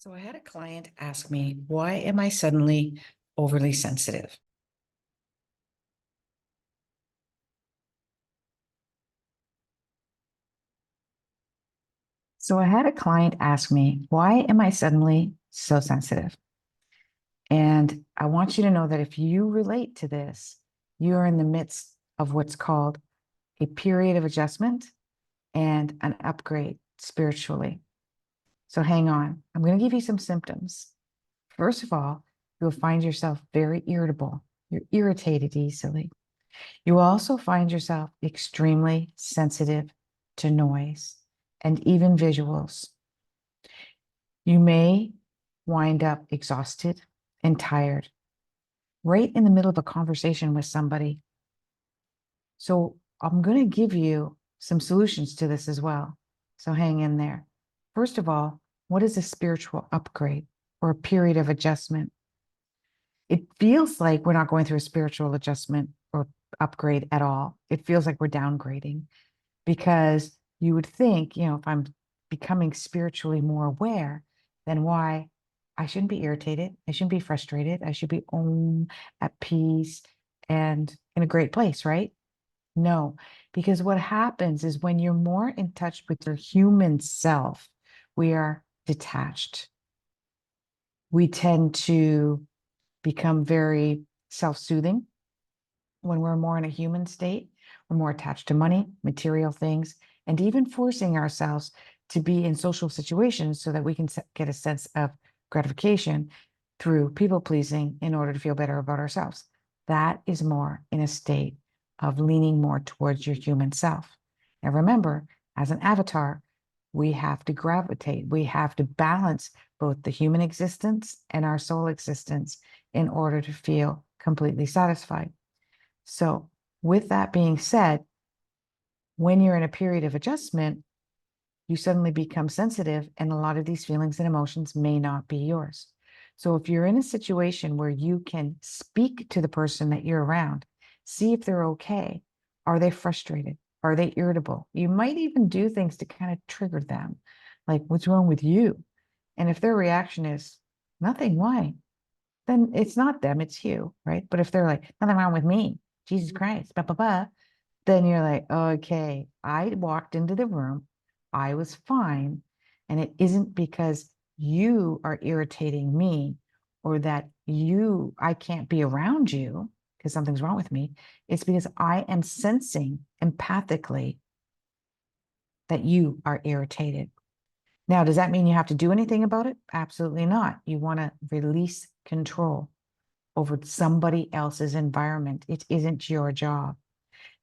So I had a client ask me, why am I suddenly overly sensitive? So I had a client ask me, why am I suddenly so sensitive? And I want you to know that if you relate to this, you're in the midst of what's called a period of adjustment and an upgrade spiritually. So hang on. I'm going to give you some symptoms. First of all, you'll find yourself very irritable. You're irritated easily. You will also find yourself extremely sensitive to noise and even visuals. You may wind up exhausted and tired right in the middle of a conversation with somebody. So I'm going to give you some solutions to this as well. So hang in there. First of all, what is a spiritual upgrade or a period of adjustment? It feels like we're not going through a spiritual adjustment or upgrade at all. It feels like we're downgrading, because you would think, if I'm becoming spiritually more aware, then why I shouldn't be irritated. I shouldn't be frustrated. I should be at peace and in a great place, right? No, because what happens is when you're more in touch with your human self, we are detached. We tend to become very self-soothing when we're more in a human state. We're more attached to money, material things, and even forcing ourselves to be in social situations so that we can get a sense of gratification through people pleasing in order to feel better about ourselves. That is more in a state of leaning more towards your human self. Now, remember, as an avatar, we have to gravitate, we have to balance both the human existence and our soul existence in order to feel completely satisfied. So, with that being said, when you're in a period of adjustment, you suddenly become sensitive, and a lot of these feelings and emotions may not be yours. So, if you're in a situation where you can speak to the person that you're around, see if they're okay. Are they frustrated? Are they irritable? You might even do things to kind of trigger them, like, what's wrong with you? And if their reaction is nothing, why? Then it's not them, it's you, right? But if they're like, nothing wrong with me, Jesus Christ, blah, blah, blah, then you're like, okay, I walked into the room, I was fine. And it isn't because you are irritating me or that I can't be around you because something's wrong with me. It's because I am sensing empathically that you are irritated. Now, does that mean you have to do anything about it? Absolutely not. You want to release control over somebody else's environment. It isn't your job.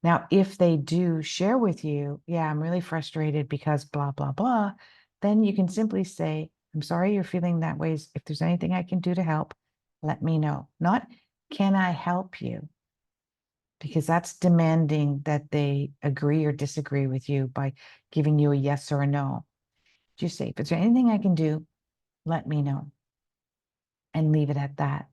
Now, if they do share with you, yeah, I'm really frustrated because blah, blah, blah, then you can simply say, I'm sorry you're feeling that way. If there's anything I can do to help, let me know. Not, can I help you? Because that's demanding that they agree or disagree with you by giving you a yes or a no. Just say, if there's anything I can do, let me know, and leave it at that.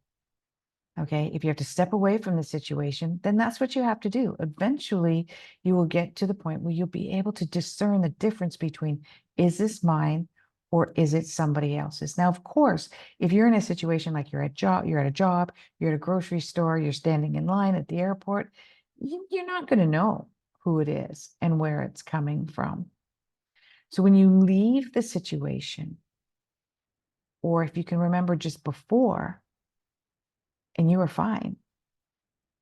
Okay, if you have to step away from the situation, then that's what you have to do. Eventually, you will get to the point where you'll be able to discern the difference between, is this mine or is it somebody else's? Now, of course, if you're in a situation like you're at a job, you're at a grocery store, you're standing in line at the airport, you're not going to know who it is and where it's coming from. So when you leave the situation, or if you can remember just before, and you were fine,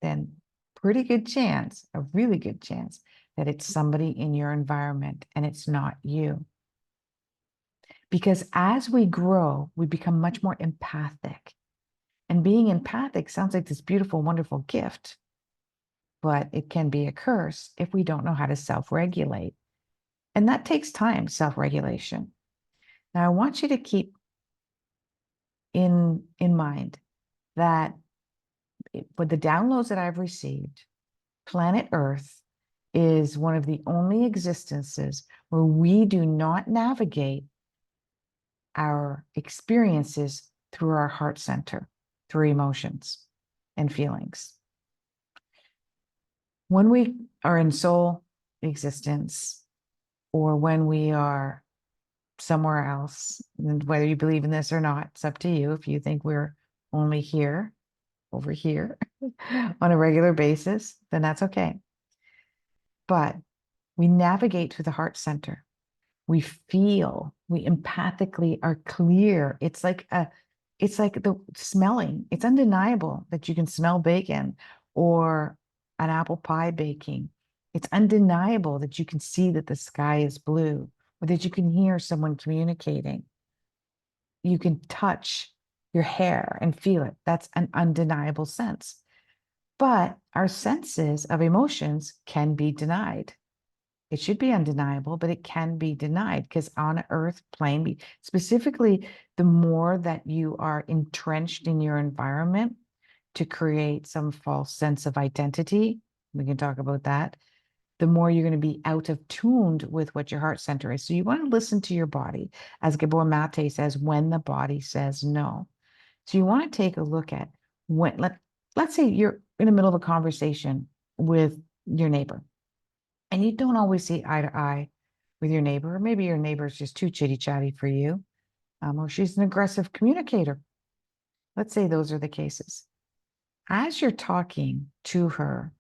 then pretty good chance, a really good chance, that it's somebody in your environment and it's not you. Because as we grow, we become much more empathic. And being empathic sounds like this beautiful, wonderful gift, but it can be a curse if we don't know how to self-regulate. And that takes time, self-regulation. Now, I want you to keep in mind that with the downloads that I've received, planet Earth is one of the only existences where we do not navigate our experiences through our heart center, through emotions and feelings. When we are in soul existence, or when we are somewhere else. And whether you believe in this or not, it's up to you. If you think we're only here, over here on a regular basis, then that's okay. But we navigate through the heart center. We feel, we empathically are clear. It's like the smelling. It's undeniable that you can smell bacon or an apple pie baking. It's undeniable that you can see that the sky is blue or that you can hear someone communicating. You can touch your hair and feel it. That's an undeniable sense. But our senses of emotions can be denied. It should be undeniable, but it can be denied because on earth plane, specifically, the more that you are entrenched in your environment to create some false sense of identity, we can talk about that, the more you're going to be out of tuned with what your heart center is. So you want to listen to your body, as Gabor Mate says, when the body says no. So you want to take a look at when, let's say you're in the middle of a conversation with your neighbor and you don't always see eye to eye with your neighbor, or maybe your neighbor is just too chitty chatty for you, or she's an aggressive communicator. Let's say those are the cases. As you're talking to her,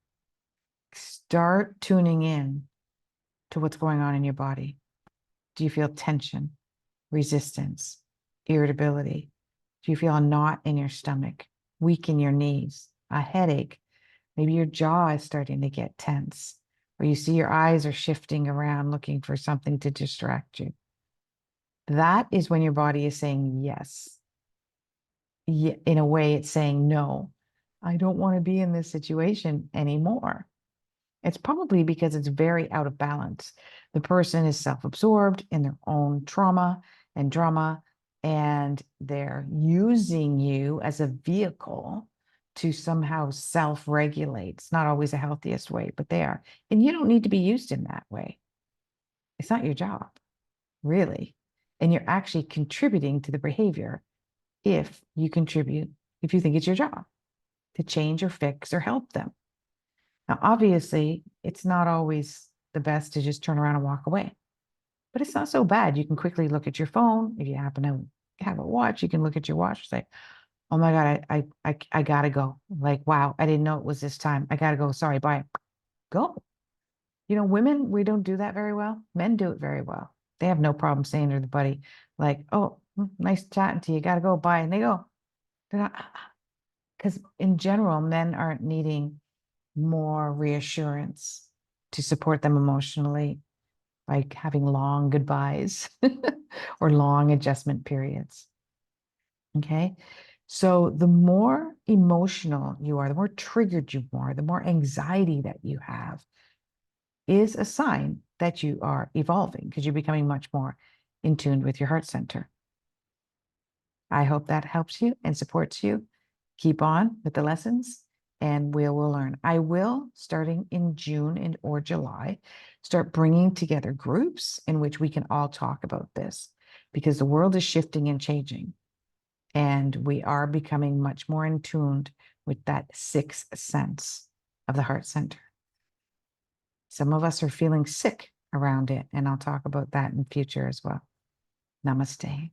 start tuning in to what's going on in your body. Do you feel tension, resistance, irritability? Do you feel a knot in your stomach, weak in your knees, a headache? Maybe your jaw is starting to get tense, or you see your eyes are shifting around looking for something to distract you. That is when your body is saying yes. In a way, it's saying no. I don't want to be in this situation anymore. It's probably because it's very out of balance. The person is self-absorbed in their own trauma and drama, and they're using you as a vehicle to somehow self-regulate. It's not always the healthiest way, but they are. And you don't need to be used in that way. It's not your job, really. And you're actually contributing to the behavior if you contribute, if you think it's your job to change or fix or help them. Now, obviously, it's not always the best to just turn around and walk away, but it's not so bad. You can quickly look at your phone. If you happen to have a watch, you can look at your watch and say, oh my God, I gotta go. Like, wow, I didn't know it was this time. I gotta go. Sorry, bye. Go. You know, women, we don't do that very well. Men do it very well. They have no problem saying to the buddy, like, oh, nice chatting to you. Gotta go. Bye. And they go. They're not, because in general, men aren't needing more reassurance to support them emotionally, like having long goodbyes or long adjustment periods. Okay. So the more emotional you are, the more triggered you are, the more anxiety that you have is a sign that you are evolving because you're becoming much more in tune with your heart center. I hope that helps you and supports you. Keep on with the lessons and we will learn. I will, starting in June and or July, start bringing together groups in which we can all talk about this because the world is shifting and changing. And we are becoming much more in tune with that sixth sense of the heart center. Some of us are feeling sick around it, and I'll talk about that in the future as well. Namaste.